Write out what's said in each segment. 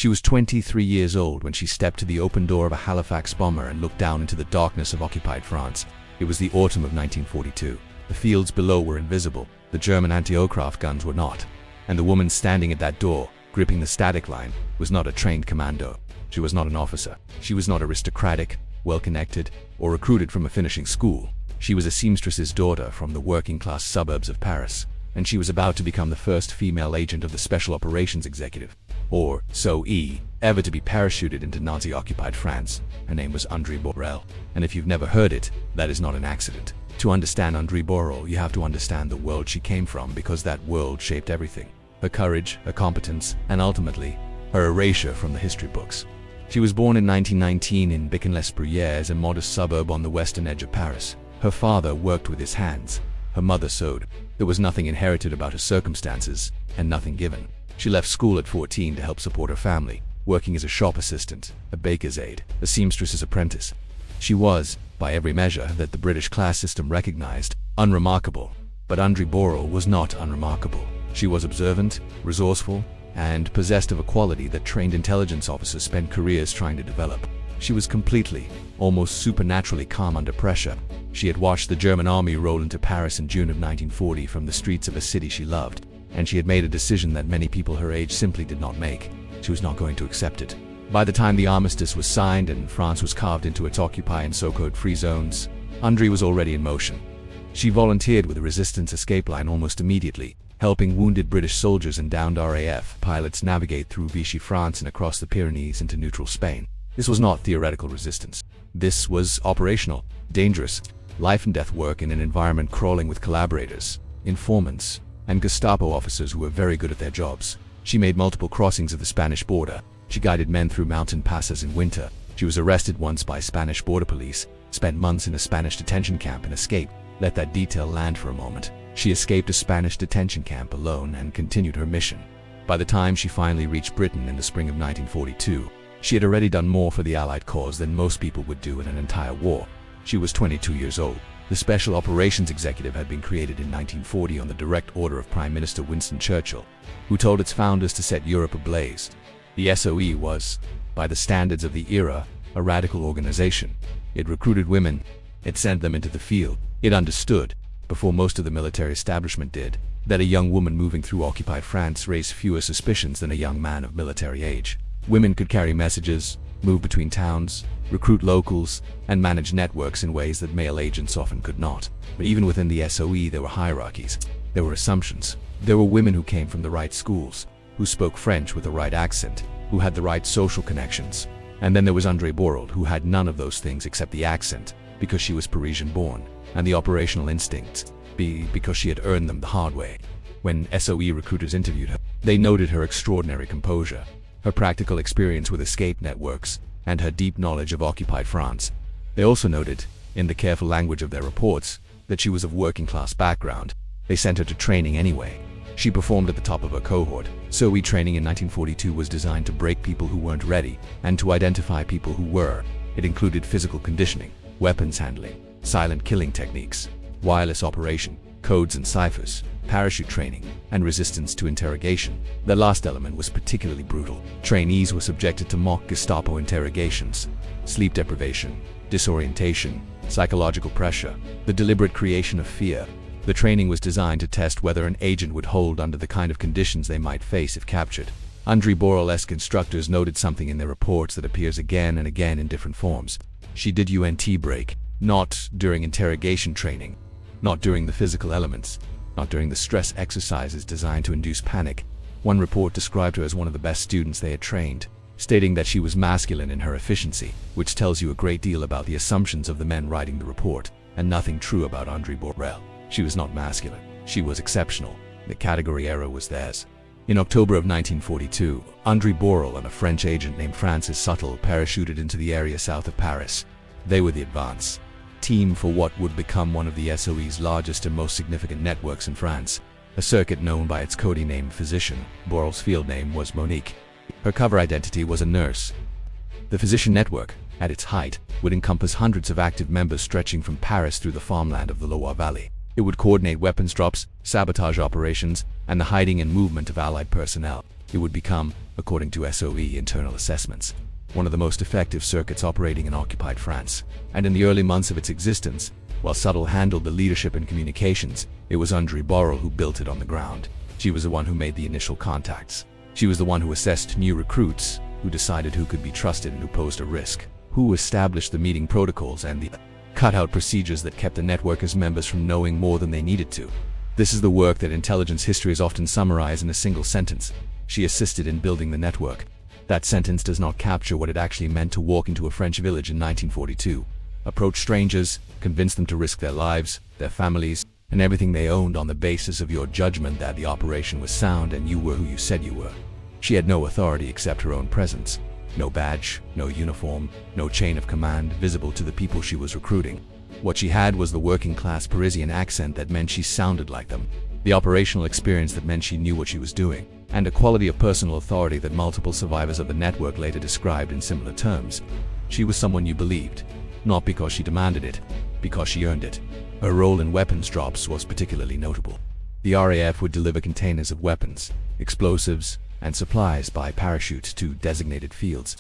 She was 23 years old when she stepped to the open door of a Halifax bomber and looked down into the darkness of occupied France. It was the autumn of 1942. The fields below were invisible, the German anti-aircraft guns were not. And the woman standing at that door, gripping the static line, was not a trained commando. She was not an officer. She was not aristocratic, well-connected, or recruited from a finishing school. She was a seamstress's daughter from the working-class suburbs of Paris, and she was about to become the first female agent of the Special Operations Executive, or S.O.E, ever to be parachuted into Nazi-occupied France. Her name was Andrée Borrel, and if you've never heard it, that is not an accident. To understand Andrée Borrel, you have to understand the world she came from, because that world shaped everything. Her courage, her competence, and ultimately, her erasure from the history books. She was born in 1919 in Bican-les-Bruyères, a modest suburb on the western edge of Paris. Her father worked with his hands. Her mother sewed. There was nothing inherited about her circumstances, and nothing given. She left school at 14 to help support her family, working as a shop assistant, a baker's aide, a seamstress's apprentice. She was, by every measure that the British class system recognized, unremarkable. But Andrée Borrel was not unremarkable. She was observant, resourceful, and possessed of a quality that trained intelligence officers spent careers trying to develop. She was completely, almost supernaturally calm under pressure. She had watched the German army roll into Paris in June of 1940 from the streets of a city she loved, and she had made a decision that many people her age simply did not make. She was not going to accept it. By the time the armistice was signed and France was carved into its occupy and so-called free zones, Andrée was already in motion. She volunteered with the resistance escape line almost immediately, helping wounded British soldiers and downed RAF pilots navigate through Vichy France and across the Pyrenees into neutral Spain. This was not theoretical resistance. This was operational, dangerous, life-and-death work in an environment crawling with collaborators, informants, and Gestapo officers who were very good at their jobs. She made multiple crossings of the Spanish border. She guided men through mountain passes in winter. She was arrested once by Spanish border police, spent months in a Spanish detention camp and escaped. Let that detail land for a moment. She escaped a Spanish detention camp alone and continued her mission. By the time she finally reached Britain in the spring of 1942, she had already done more for the Allied cause than most people would do in an entire war. She was 22 years old. The Special Operations Executive had been created in 1940 on the direct order of Prime Minister Winston Churchill, who told its founders to set Europe ablaze. The S.O.E was, by the standards of the era, a radical organization. It recruited women. It sent them into the field. It understood, before most of the military establishment did, that a young woman moving through occupied France raised fewer suspicions than a young man of military age. Women could carry messages, move between towns, recruit locals, and manage networks in ways that male agents often could not. But even within the S.O.E there were hierarchies. There were assumptions. There were women who came from the right schools, who spoke French with the right accent, who had the right social connections. And then there was Andrée Borrel, who had none of those things except the accent, because she was Parisian-born, and the operational instincts, because she had earned them the hard way. When S.O.E recruiters interviewed her, they noted her extraordinary composure, her practical experience with escape networks, and her deep knowledge of occupied France. They also noted, in the careful language of their reports, that she was of working-class background. They sent her to training anyway. She performed at the top of her cohort. S.O.E training in 1942 was designed to break people who weren't ready, and to identify people who were. It included physical conditioning, weapons handling, silent killing techniques, wireless operation, codes and ciphers, parachute training, and resistance to interrogation. The last element was particularly brutal. Trainees were subjected to mock Gestapo interrogations, sleep deprivation, disorientation, psychological pressure, the deliberate creation of fear. The training was designed to test whether an agent would hold under the kind of conditions they might face if captured. Andrée Borrel's instructors noted something in their reports that appears again and again in different forms. She did UNT break, not during interrogation training, not during the physical elements, not during the stress exercises designed to induce panic. One report described her as one of the best students they had trained, stating that she was masculine in her efficiency, which tells you a great deal about the assumptions of the men writing the report, and nothing true about Andrée Borrel. She was not masculine. She was exceptional. The category error was theirs. In October of 1942, Andrée Borrel and a French agent named Francis Suttle parachuted into the area south of Paris. They were the advance team for what would become one of the S.O.E's largest and most significant networks in France, a circuit known by its code-named Physician. Borrel's field name was Monique. Her cover identity was a nurse. The Physician network, at its height, would encompass hundreds of active members stretching from Paris through the farmland of the Loire Valley. It would coordinate weapons drops, sabotage operations, and the hiding and movement of Allied personnel. It would become, according to S.O.E. internal assessments, one of the most effective circuits operating in occupied France. And in the early months of its existence, while Szabo handled the leadership and communications, it was Andrée Borrel who built it on the ground. She was the one who made the initial contacts. She was the one who assessed new recruits, who decided who could be trusted and who posed a risk, who established the meeting protocols and the cutout procedures that kept the network's members from knowing more than they needed to. This is the work that intelligence history is often summarized in a single sentence. She assisted in building the network. That sentence does not capture what it actually meant to walk into a French village in 1942, approach strangers, convince them to risk their lives, their families, and everything they owned on the basis of your judgment that the operation was sound and you were who you said you were. She had no authority except her own presence. No badge, no uniform, no chain of command visible to the people she was recruiting. What she had was the working-class Parisian accent that meant she sounded like them, the operational experience that meant she knew what she was doing, and a quality of personal authority that multiple survivors of the network later described in similar terms. She was someone you believed, not because she demanded it, because she earned it. Her role in weapons drops was particularly notable. The RAF would deliver containers of weapons, explosives, and supplies by parachute to designated fields,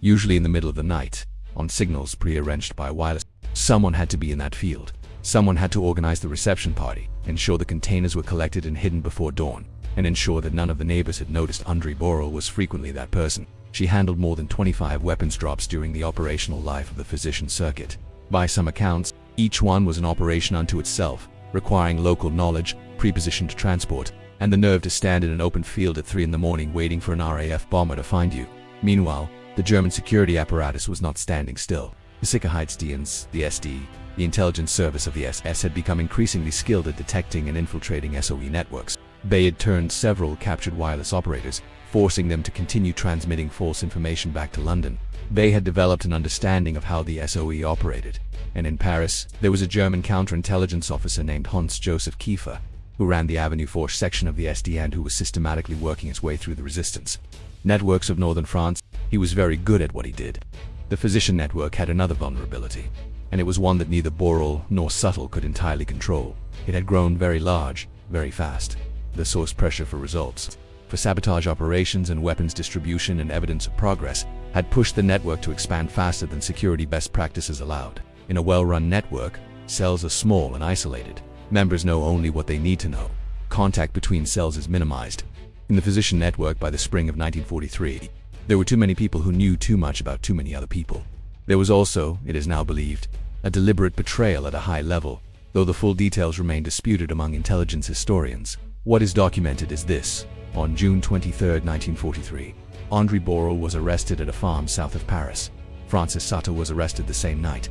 usually in the middle of the night, on signals pre-arranged by wireless. Someone had to be in that field. Someone had to organize the reception party, ensure the containers were collected and hidden before dawn, and ensure that none of the neighbors had noticed. Andrée Borrel was frequently that person. She handled more than 25 weapons drops during the operational life of the physician circuit. By some accounts, each one was an operation unto itself, requiring local knowledge, preposition to transport, and the nerve to stand in an open field at 3 in the morning waiting for an RAF bomber to find you. Meanwhile, the German security apparatus was not standing still. The Sicherheitsdienst, the SD, the intelligence service of the SS had become increasingly skilled at detecting and infiltrating S.O.E. networks. They had turned several captured wireless operators, forcing them to continue transmitting false information back to London. They had developed an understanding of how the S.O.E. operated, and in Paris, there was a German counterintelligence officer named Hans Joseph Kiefer, who ran the Avenue Fourche section of the SD and who was systematically working his way through the resistance networks of northern France. He was very good at what he did. The physician network had another vulnerability, and it was one that neither Borrel nor Szabo could entirely control. It had grown very large, very fast. The source pressure for results, for sabotage operations and weapons distribution and evidence of progress, had pushed the network to expand faster than security best practices allowed. In a well-run network, cells are small and isolated. Members know only what they need to know. Contact between cells is minimized. In the physician network by the spring of 1943, there were too many people who knew too much about too many other people. There was also, it is now believed, a deliberate betrayal at a high level, though the full details remain disputed among intelligence historians. What is documented is this. On June 23, 1943, Andrée Borrel was arrested at a farm south of Paris. Francis Szabo was arrested the same night.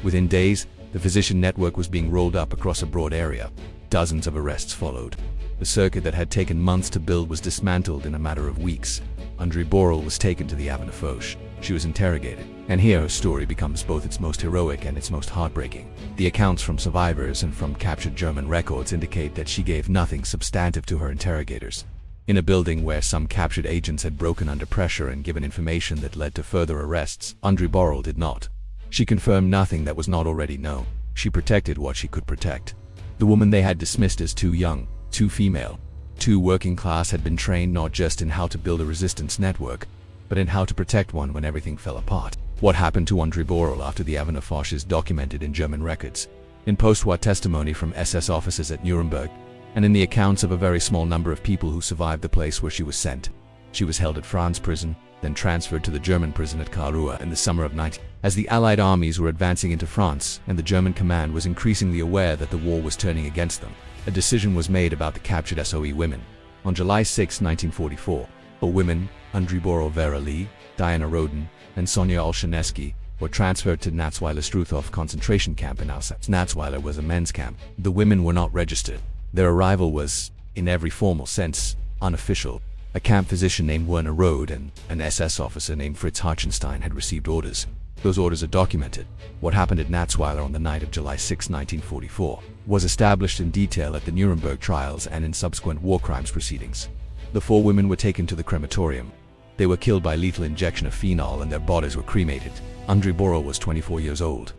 Within days, the physician network was being rolled up across a broad area. Dozens of arrests followed. The circuit that had taken months to build was dismantled in a matter of weeks. Andrée Borrel was taken to the Avenue Fourche. She was interrogated, and here her story becomes both its most heroic and its most heartbreaking. The accounts from survivors and from captured German records indicate that she gave nothing substantive to her interrogators. In a building where some captured agents had broken under pressure and given information that led to further arrests, Andrée Borrel did not. She confirmed nothing that was not already known. She protected what she could protect. The woman they had dismissed as too young, too female, too working class had been trained not just in how to build a resistance network, but in how to protect one when everything fell apart. What happened to Andrée Borrel after the Avenue Fourche is documented in German records, in post-war testimony from SS officers at Nuremberg, and in the accounts of a very small number of people who survived the place where she was sent. She was held at France prison, then transferred to the German prison at Karlsruhe in the summer of 19. As the Allied armies were advancing into France and the German command was increasingly aware that the war was turning against them, a decision was made about the captured S.O.E. women. On July 6, 1944, 4 women, Andrée Borrel Vera Lee, Diana Roden, and Sonia Olshanesky, were transferred to Natzweiler-Struthof concentration camp in Halifax. Natzweiler was a men's camp. The women were not registered. Their arrival was, in every formal sense, unofficial. A camp physician named Werner Rode and an SS officer named Fritz Harchenstein had received orders. Those orders are documented. What happened at Natzweiler on the night of July 6, 1944, was established in detail at the Nuremberg trials and in subsequent war crimes proceedings. The 4 women were taken to the crematorium. They were killed by lethal injection of phenol and their bodies were cremated. Andrée Borrel was 24 years old.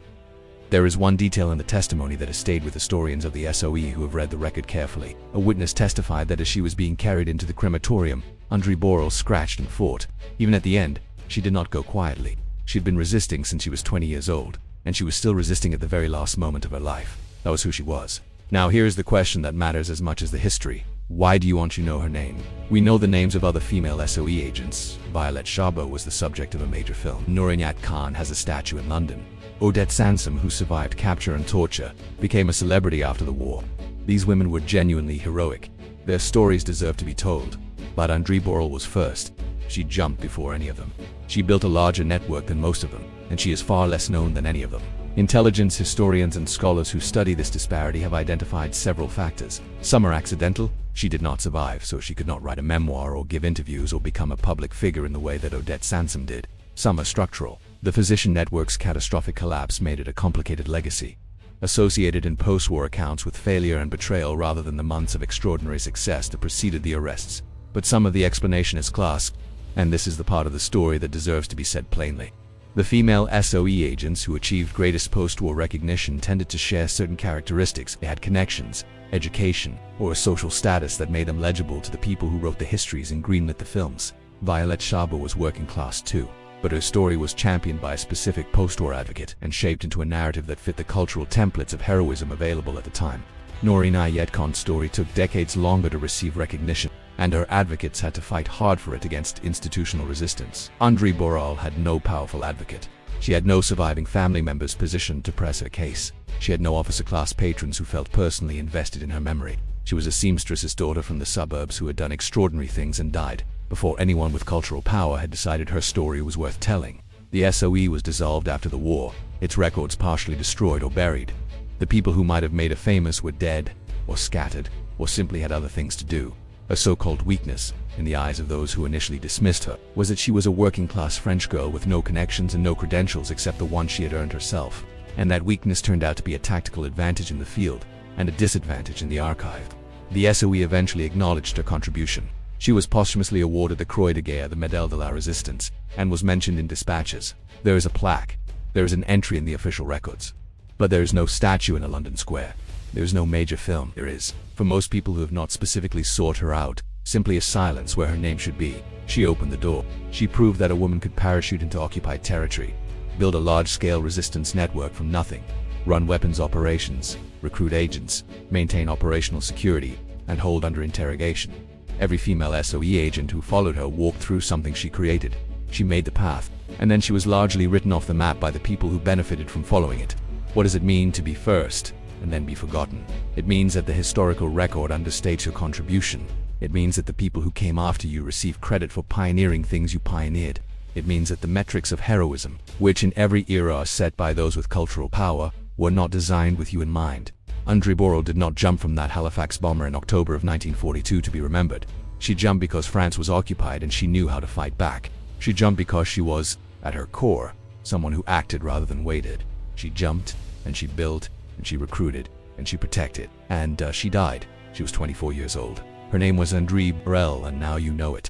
There is one detail in the testimony that has stayed with historians of the S.O.E. who have read the record carefully. A witness testified that as she was being carried into the crematorium, Andrée Borrel scratched and fought. Even at the end, she did not go quietly. She had been resisting since she was 20 years old, and she was still resisting at the very last moment of her life. That was who she was. Now here is the question that matters as much as the history. Why do you want to know her name? We know the names of other female S.O.E. agents. Violette Szabo was the subject of a major film. Noor Inayat Khan has a statue in London. Odette Sansom, who survived capture and torture, became a celebrity after the war. These women were genuinely heroic. Their stories deserve to be told. But Andrée Borrel was first. She jumped before any of them. She built a larger network than most of them, and she is far less known than any of them. Intelligence historians and scholars who study this disparity have identified several factors. Some are accidental. She did not survive, so she could not write a memoir or give interviews or become a public figure in the way that Odette Sansom did. Some are structural. The physician network's catastrophic collapse made it a complicated legacy, associated in post-war accounts with failure and betrayal rather than the months of extraordinary success that preceded the arrests. But some of the explanation is class, and this is the part of the story that deserves to be said plainly. The female S.O.E. agents who achieved greatest post-war recognition tended to share certain characteristics. They had connections, education, or a social status that made them legible to the people who wrote the histories and greenlit the films. Violette Szabo was working class too, but her story was championed by a specific post-war advocate and shaped into a narrative that fit the cultural templates of heroism available at the time. Noor Inayat Khan's story took decades longer to receive recognition, and her advocates had to fight hard for it against institutional resistance. Andrée Borrel had no powerful advocate. She had no surviving family members positioned to press her case. She had no officer-class patrons who felt personally invested in her memory. She was a seamstress's daughter from the suburbs who had done extraordinary things and died before anyone with cultural power had decided her story was worth telling. The S.O.E. was dissolved after the war, its records partially destroyed or buried. The people who might have made her famous were dead, or scattered, or simply had other things to do. Her so-called weakness, in the eyes of those who initially dismissed her, was that she was a working-class French girl with no connections and no credentials except the one she had earned herself. And that weakness turned out to be a tactical advantage in the field, and a disadvantage in the archive. The S.O.E. eventually acknowledged her contribution. She was posthumously awarded the Croix de Guerre, the Médaille de la Résistance, and was mentioned in dispatches. There is a plaque. There is an entry in the official records. But there is no statue in a London square. There is no major film. There is, for most people who have not specifically sought her out, simply a silence where her name should be. She opened the door. She proved that a woman could parachute into occupied territory, build a large-scale resistance network from nothing, run weapons operations, recruit agents, maintain operational security, and hold under interrogation. Every female S.O.E. agent who followed her walked through something she created. She made the path, and then she was largely written off the map by the people who benefited from following it. What does it mean to be first, and then be forgotten? It means that the historical record understates your contribution. It means that the people who came after you receive credit for pioneering things you pioneered. It means that the metrics of heroism, which in every era are set by those with cultural power, were not designed with you in mind. Andrée Borrel did not jump from that Halifax bomber in October of 1942 to be remembered. She jumped because France was occupied and she knew how to fight back. She jumped because she was, at her core, someone who acted rather than waited. She jumped, and she built, and she recruited, and she protected. And she died. She was 24 years old. Her name was Andrée Borrel, and now you know it.